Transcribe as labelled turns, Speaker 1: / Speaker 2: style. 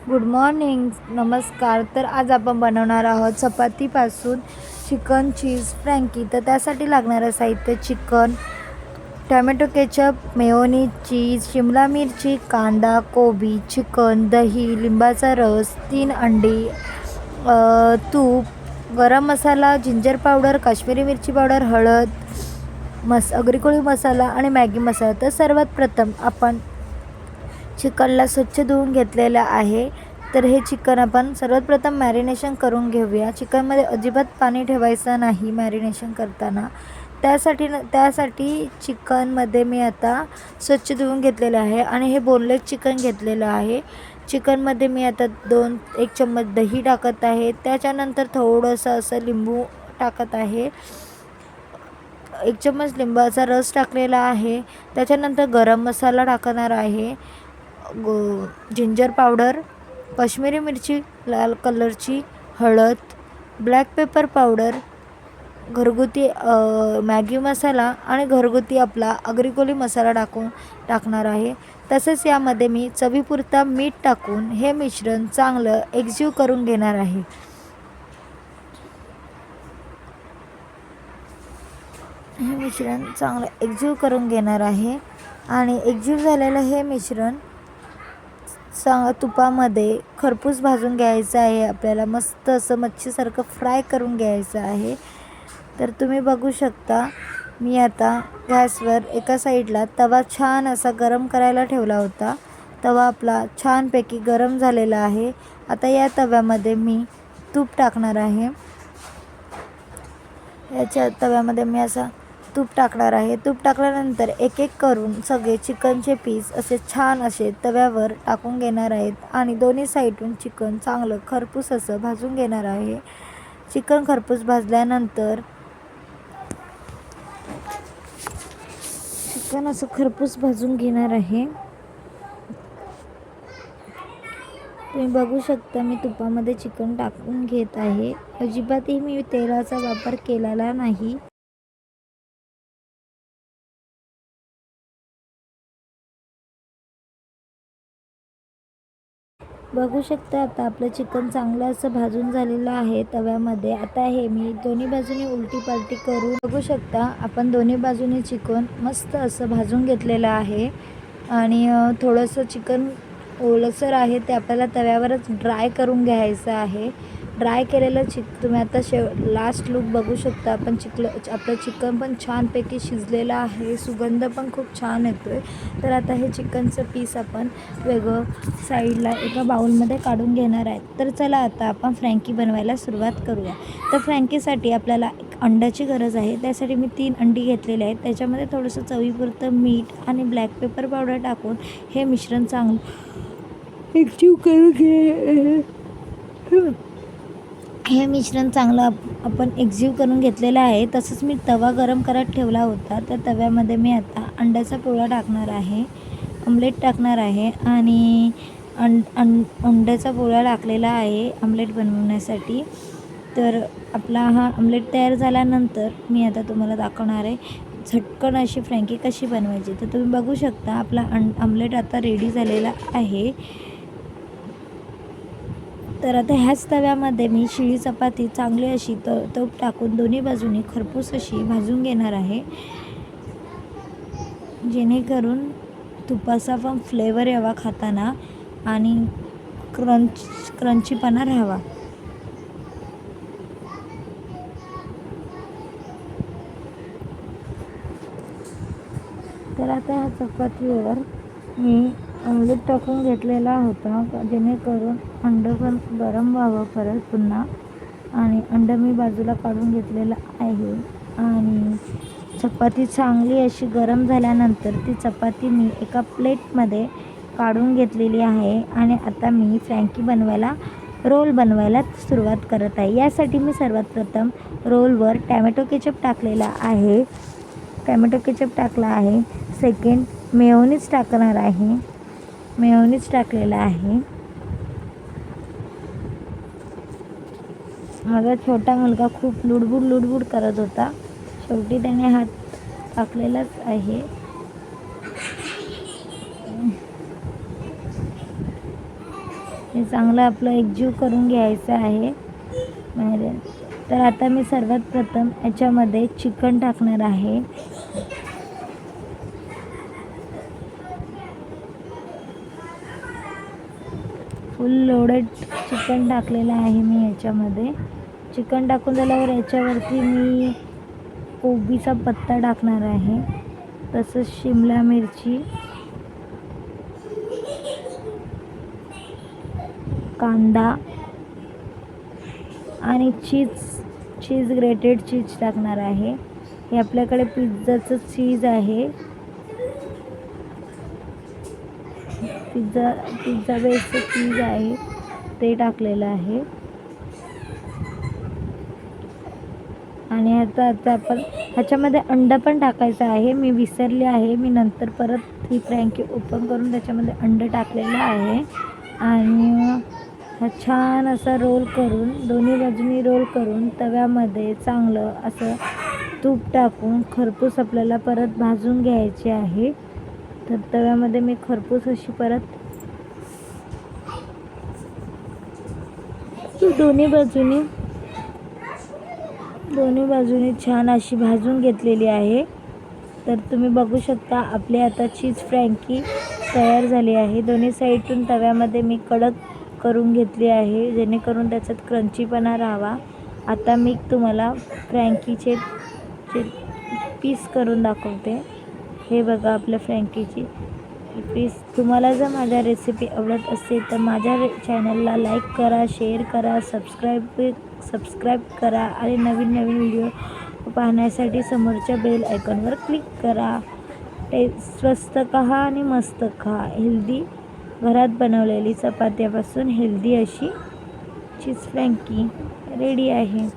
Speaker 1: Good morning, नमस्कार. तर आज आपण बनवणार आहोत चपातीपासून चिकन चीज फ्रँकी. तर त्यासाठी लागणारं साहित्य: चिकन, टोमॅटो केचप, मेयोनीज, चीज, शिमला मिरची, कांदा, कोबी, चिकन, दही, लिंबाचा रस, 3 अंडी, तूप, गरम मसाला, जिंजर पावडर, काश्मीरी मिरची पावडर, हळद, अग्रिकोळी मसाला आणि मॅगी मसाला. तर सर्वात प्रथम आपण चिकनला स्वच्छ धुवून घेतलेलं आहे. तर हे चिकन आपण सर्वात प्रथम मॅरिनेशन करून घेऊया. चिकनमध्ये अजिबात पाणी ठेवायचं नाही मॅरिनेशन करताना. त्यासाठी चिकनमध्ये मी आता स्वच्छ धुवून घेतलेलं आहे आणि हे बोनलेस चिकन घेतलेलं आहे. चिकनमध्ये मी आता 1 चम्मच दही टाकत आहे. त्याच्यानंतर थोडंसं असं लिंबू टाकत आहे. 1 चम्मच लिंबाचा रस टाकलेला आहे. त्याच्यानंतर गरम मसाला टाकणार आहे, जिंजर पावडर, काश्मीरी मिरची लाल कलरची, हळद, ब्लॅक पेपर पावडर, घरगुती मॅगी मसाला आणि घरगुती आपला अग्रिकोली मसाला टाकणार आहे. तसेच यामध्ये मी चवीपुरता मीठ टाकून हे मिश्रण चांगलं एकजीव करून घेणार आहे. हे मिश्रण चांगलं एकजीव करून घेणार आहे आणि एकजीव झालेलं हे मिश्रण तुपामध्ये खरपूस भाजून घ्यायचं आहे. आपल्याला मस्त असं मच्छीसारखं फ्राय करून घ्यायचं आहे. तर तुम्ही बघू शकता, मी आता गॅसवर एका साईडला तवा छान असा गरम करायला ठेवला होता. तवा आपला छानपैकी गरम झालेला आहे. आता या तव्यामध्ये मी तूप टाकणार आहे. याच्या तव्यामध्ये मी असा तूप टाकणार आहे. तूप टाकल्यानंतर एक एक करून सगळे चिकनचे पीस असे छान असे तव्यावर टाकून घेणार आहेत आणि दोन्ही साईडून चिकन चांगलं खरपूस असं भाजून घेणार आहे. चिकन खरपूस भाजल्यानंतर चिकन असं खरपूस भाजून घेणार आहे. तुम्ही बघू शकता, मी तुपामध्ये चिकन टाकून घेत आहे. अजिबातही मी तेलाचा वापर केलेला नाही. बघू शकता, आता आपलं चिकन चांगलं असं भाजून झालेलं आहे तव्यामध्ये. आता हे मी दोन्ही बाजूने उलटी पालटी करून बघू शकता, आपण दोन्ही बाजूने चिकन मस्त असं भाजून घेतलेलं आहे आणि थोडंसं चिकन ओलसर आहे ते आपल्याला तव्यावरच ड्राय करून घ्यायचं आहे. ड्राय केलेलं तुम्ही आता लास्ट लूक बघू शकता. आपलं चिकन पण छानपैकी शिजलेलं आहे. सुगंध पण खूप छान येतो आहे. तर आता हे चिकनचं पीस आपण वेगळं साईडला एका बाउलमध्ये काढून घेणार आहे. तर चला आता आपण फ्रँकी बनवायला सुरुवात करूया. तर फ्रँकीसाठी आपल्याला एक अंड्याची गरज आहे. त्यासाठी मी 3 अंडी घेतलेले आहेत. त्याच्यामध्ये थोडंसं चवीपुरतं मीठ आणि ब्लॅक पेपर पावडर टाकून हे मिश्रण चांगलं एकजीव करून हे मिश्रण चांगलं आपण एकजीव करून घेतलेलं आहे. तसंच मी तवा गरम करत ठेवला होता. त्या तव्यामध्ये मी आता अंड्याचा पोळा टाकणार आहे, ऑमलेट टाकणार आहे आणि अंड्याचा पोळा टाकलेला आहे ऑमलेट बनवण्यासाठी. तर आपला हा ऑमलेट तयार झाल्यानंतर मी आता तुम्हाला दाखवणार आहे झटकन अशी फ्रँकी कशी बनवायची. तर तुम्ही बघू शकता, आपला ऑमलेट आता रेडी झालेला आहे. तर आता ह्याच तव्यामध्ये मी शिळी चपाती चांगली अशी तूप टाकून दोन्ही बाजूनी खरपूस अशी भाजून घेणार आहे, जेणेकरून तुपाचा पण फ्लेवर यावा खाताना आणि क्रंचीपणा राहावा. तर आता ह्या चपातीवर मी ऑमलेट टाकून घेतलेला होता, जेणेकरून अंडं पण गरम व्हावं परत पुन्हा. आणि अंडं मी बाजूला काढून घेतलेलं आहे आणि चपाती चांगली अशी गरम झाल्यानंतर ती चपाती मी एका प्लेटमध्ये काढून घेतलेली आहे. आणि आता मी फ्रँकी रोल बनवायला सुरुवात करत आहे. यासाठी मी सर्वात प्रथम रोलवर टॅमॅटो केचप टाकलेला आहे. टॅमॅटो केचप टाकला आहे. सेकंड मेयोनीज टाकणार आहे. मेयोनीज टाकलेला आहे. माझा छोटा मुलगा खूप लुडबुड करत होता. शेवटी त्याने हात टाकलेलाच आहे. हे चांगलं आपलं एकजीव करून घ्यायचं आहे. तर आता मी सर्वात प्रथम याच्यामध्ये चिकन टाकणार आहे. फुल लोडेड चिकन टाकलेलं आहे मी याच्यामध्ये. चिकन टाकून झाल्यावर याच्यावरती मी कोबीचा पत्ता टाकणार आहे, तसंच शिमला मिरची, कांदा आणि चीज ग्रेटेड चीज टाकणार आहे. हे आपल्याकडे पिझ्झाचं चीज आहे, पिझ्झा बेसचं चीज आहे, ते टाकलेलं आहे. आणि आता आपण ह्याच्यामध्ये अंडं पण टाकायचं आहे. मी विसरले आहे, मी नंतर परत ही फ्रँकी ओपन करून त्याच्यामध्ये अंडं टाकलेलं आहे. आणि हा छान असा रोल करून, दोन्ही बाजूनी रोल करून तव्यामध्ये चांगलं असं तूप टाकून खरपूस आपल्याला परत भाजून घ्यायचे आहे. तर तव्यामध्ये मी खरपूस अशी परत दोन्ही बाजूनी छान अशी भाजून घेतलेली आहे. तर तुम्ही बघू शकता आपली आता चीज फ्रँकी तयार झाली आहे. दोन्ही साईडून तव्यामध्ये मी कडक करून घेतली आहे, जेणेकरून त्याच्यात क्रंचीपणा राहावा. आता मी तुम्हाला फ्रँकीचे पीस करून दाखवते. हे बघा आपल्या फ्रँकीची पीस. तुम्हाला जर माझ्या रेसिपी आवडत असेल तर माझ्या चॅनलला लाईक करा, शेअर करा, सबस्क्राईब करा आणि नवीन व्हिडिओ पाहण्यासाठी समोरच्या बेल आयकॉनवर क्लिक करा. स्वस्त खा आणि मस्त खा. हेल्दी, घरात बनवलेली चपात्यापासून हेल्दी अशी चीज फ्रँकी रेडी आहे.